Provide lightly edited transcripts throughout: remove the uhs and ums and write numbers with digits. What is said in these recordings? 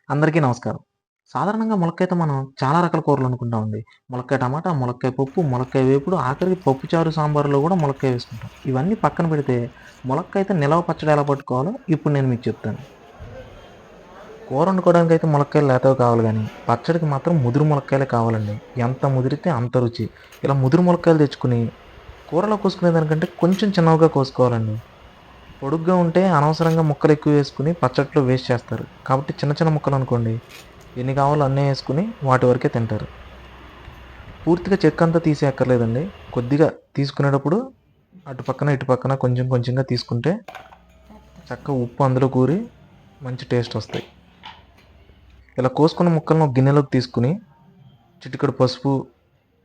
అందరికీ నమస్కారం. సాధారణంగా ములక్కాయతో మనం చాలా రకాల కూరలు వండుకుంటామండి. ములక్కాయ టమాటా, ములక్కాయ పప్పు, ములక్కాయ వేపుడు, ఆఖరికి పప్పుచారు, సాంబార్‌లో కూడా ములక్కాయ వేసుకుంటాం. ఇవన్నీ పక్కన పెడితే ములక్కాయతో నిలవ పచ్చడి ఎలా పట్టుకోవాలో ఇప్పుడు నేను మీకు చెప్తాను. కూర వండుకోవడానికైతే ములక్కాయలు లేతవి కావాలి గానీ, పచ్చడికి మాత్రం ముదురు ములక్కాయలే కావాలండి. ఎంత ముదిరితే అంత రుచి. ఇలా ముదురు ములక్కాయలు తెచ్చుకొని కూరలో కోసుకునే దానికంటే కొంచెం చిన్నవిగా కోసుకోవాలండి. పొడుగ్గా ఉంటే అనవసరంగా ముక్కలు ఎక్కువ వేసుకుని పచ్చట్లో వేస్ట్ చేస్తారు. కాబట్టి చిన్న చిన్న ముక్కలు అనుకోండి, ఎన్ని కావాలో అన్నీ వేసుకుని వాటి వరకే తింటారు. పూర్తిగా చెక్కంతా తీసేయక్కర్లేదండి. కొద్దిగా తీసుకునేటప్పుడు అటు పక్కన ఇటు పక్కన కొంచెం కొంచెంగా తీసుకుంటే చక్కగా ఉప్పు అందులో కూరి మంచి టేస్ట్ వస్తాయి. ఇలా కోసుకున్న ముక్కలను ఒక గిన్నెలోకి తీసుకుని చిటికెడు పసుపు,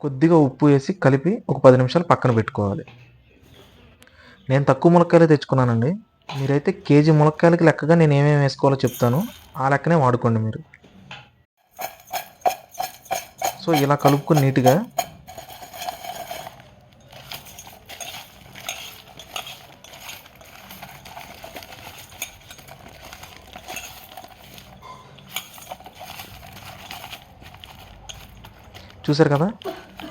కొద్దిగా ఉప్పు వేసి కలిపి ఒక 10 నిమిషాలు పక్కన పెట్టుకోవాలి. నేను తక్కువ ములక్కాయలే తెచ్చుకున్నానండి. మీరైతే కేజీ ములక్కాయలకి లెక్కగా నేను ఏమేమి వేసుకోవాలో చెప్తాను. ఆ లెక్కనే వాడుకోండి మీరు. సో ఇలా కలుపుకొని నీట్‌గా చూసారు కదా!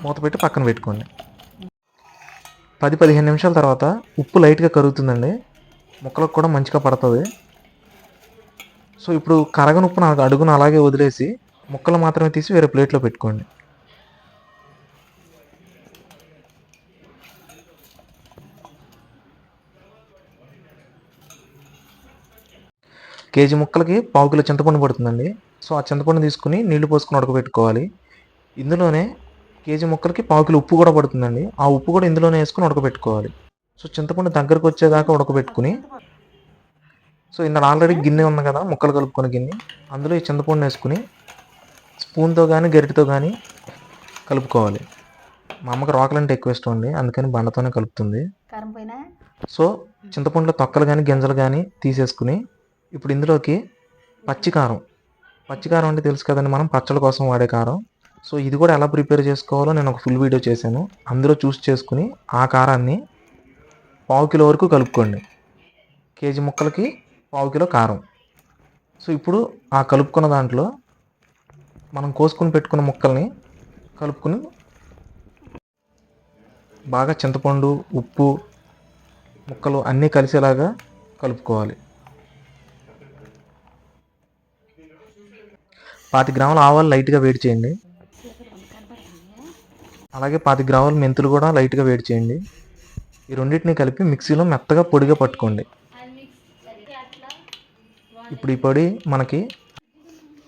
మూత పెట్టి పక్కన పెట్టుకోండి. 10-15 నిమిషాల తర్వాత ఉప్పు లైట్‌గా కరుగుతుందండి. ముక్కలకు కూడా మంచిగా పడతది. సో ఇప్పుడు కరగని ఉప్పును అడుగున అలాగే వదిలేసి ముక్కలు మాత్రమే తీసి వేరే ప్లేట్‌లో పెట్టుకోండి. కేజీ ముక్కలకి పావు కిలో చింతపండు పడుతుందండి. సో ఆ చింతపండు తీసుకుని నీళ్లు పోసుకొని ఉడకబెట్టుకోవాలి. ఇందులోనే కేజీ ముక్కలకి పావు కిలో ఉప్పు కూడా పడుతుందండి. ఆ ఉప్పు కూడా ఇందులోనే వేసుకొని ఉడకబెట్టుకోవాలి. సో చింతపండు దగ్గరకు వచ్చేదాకా ఉడకబెట్టుకుని సో ఇందులో ఆల్రెడీ గిన్నె ఉంది కదా, ముక్కలు కలుపుకొని గిన్నె, అందులో ఈ చింతపండు వేసుకుని స్పూన్తో కానీ గరిటెతో కానీ కలుపుకోవాలి. మా అమ్మకి రోకలంటే ఎక్కువ ఇష్టం అండి, అందుకని బండతోనే కలుపుతుంది. సో చింతపండులో తొక్కలు కానీ గింజలు కానీ తీసేసుకుని ఇప్పుడు ఇందులోకి పచ్చికారం, పచ్చికారం అంటే తెలుసు కదండి, మనం పచ్చళ్ళ కోసం వాడే కారం. సో ఇది కూడా ఎలా ప్రిపేర్ చేసుకోవాలో నేను ఒక ఫుల్ వీడియో చేశాను, అందులో చూసి చేసుకుని ఆ కారాన్ని పావు కిలో వరకు కలుపుకోండి. కేజీ ముక్కలకి పావు కిలో కారం. సో ఇప్పుడు ఆ కలుపుకున్న దాంట్లో మనం కోసుకుని పెట్టుకున్న ముక్కల్ని కలుపుకుని బాగా చింతపండు, ఉప్పు, ముక్కలు అన్నీ కలిసేలాగా కలుపుకోవాలి. 25 గ్రాముల ఆవాలు లైట్గా వేడి చేయండి. అలాగే 25 గ్రాముల మెంతులు కూడా లైట్గా వేడి చేయండి. ఈ రెండింటిని కలిపి మిక్సీలో మెత్తగా పొడిగా పట్టుకోండి. ఇప్పుడు ఈ పొడి మనకి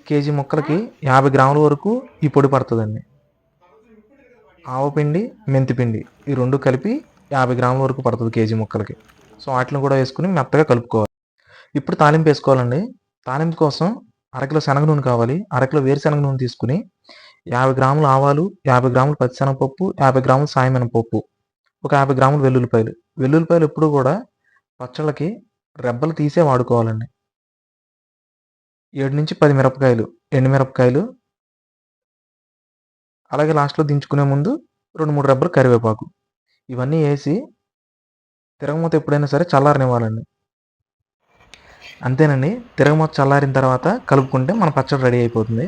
కేజీ ముక్కలకి 50 గ్రాముల వరకు ఈ పొడి పడుతుందండి. ఆవపిండి, మెంతిపిండి ఈ రెండు కలిపి 50 గ్రాముల వరకు పడుతుంది కేజీ ముక్కలకి. సో వాటిని కూడా వేసుకుని మెత్తగా కలుపుకోవాలి. ఇప్పుడు తాలింపు వేసుకోవాలండి. తాలింపు కోసం అరకిలో శనగ నూనె కావాలి. అరకిలో వేరుశనగ నూనె తీసుకుని 50 గ్రాముల ఆవాలు, 50 గ్రాముల పచ్చిశనగపప్పు, 50 గ్రాముల సాయమినపప్పు, ఒక 50 గ్రాముల వెల్లుల్లిపాయలు. వెల్లుల్లిపాయలు ఎప్పుడు కూడా పచ్చళ్ళకి రెబ్బలు తీసే వాడుకోవాలండి. 7-10 మిరపకాయలు, ఎండుమిరపకాయలు, అలాగే లాస్ట్లో దించుకునే ముందు 2-3 రెబ్బలు కరివేపాకు. ఇవన్నీ వేసి తిరగమూత ఎప్పుడైనా సరే చల్లారనివ్వాలండి. అంతేనండి. తిరగమూత చల్లారిన తర్వాత కలుపుకుంటే మన పచ్చడి రెడీ అయిపోతుంది.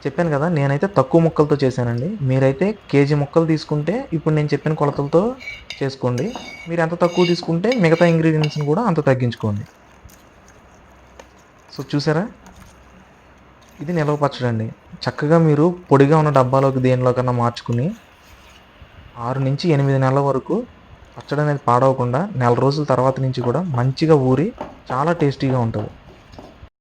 చెప్పాను కదా, నేనైతే తక్కువ ముక్కలతో చేశానండి. మీరైతే కేజీ ముక్కలు తీసుకుంటే ఇప్పుడు నేను చెప్పిన కొలతలతో చేసుకోండి. మీరు ఎంత తక్కువ తీసుకుంటే మిగతా ఇంగ్రీడియంట్స్ని కూడా అంత తగ్గించుకోండి. సో చూసారా, ఇది నిలవ పచ్చడి అండి. చక్కగా మీరు పొడిగా ఉన్న డబ్బాలోకి దేనిలోకన్నా మార్చుకుని 6-8 నెలల వరకు పచ్చడి అనేది పాడవకుండా నెల రోజుల తర్వాత నుంచి కూడా మంచిగా ఊరి చాలా టేస్టీగా ఉంటుంది.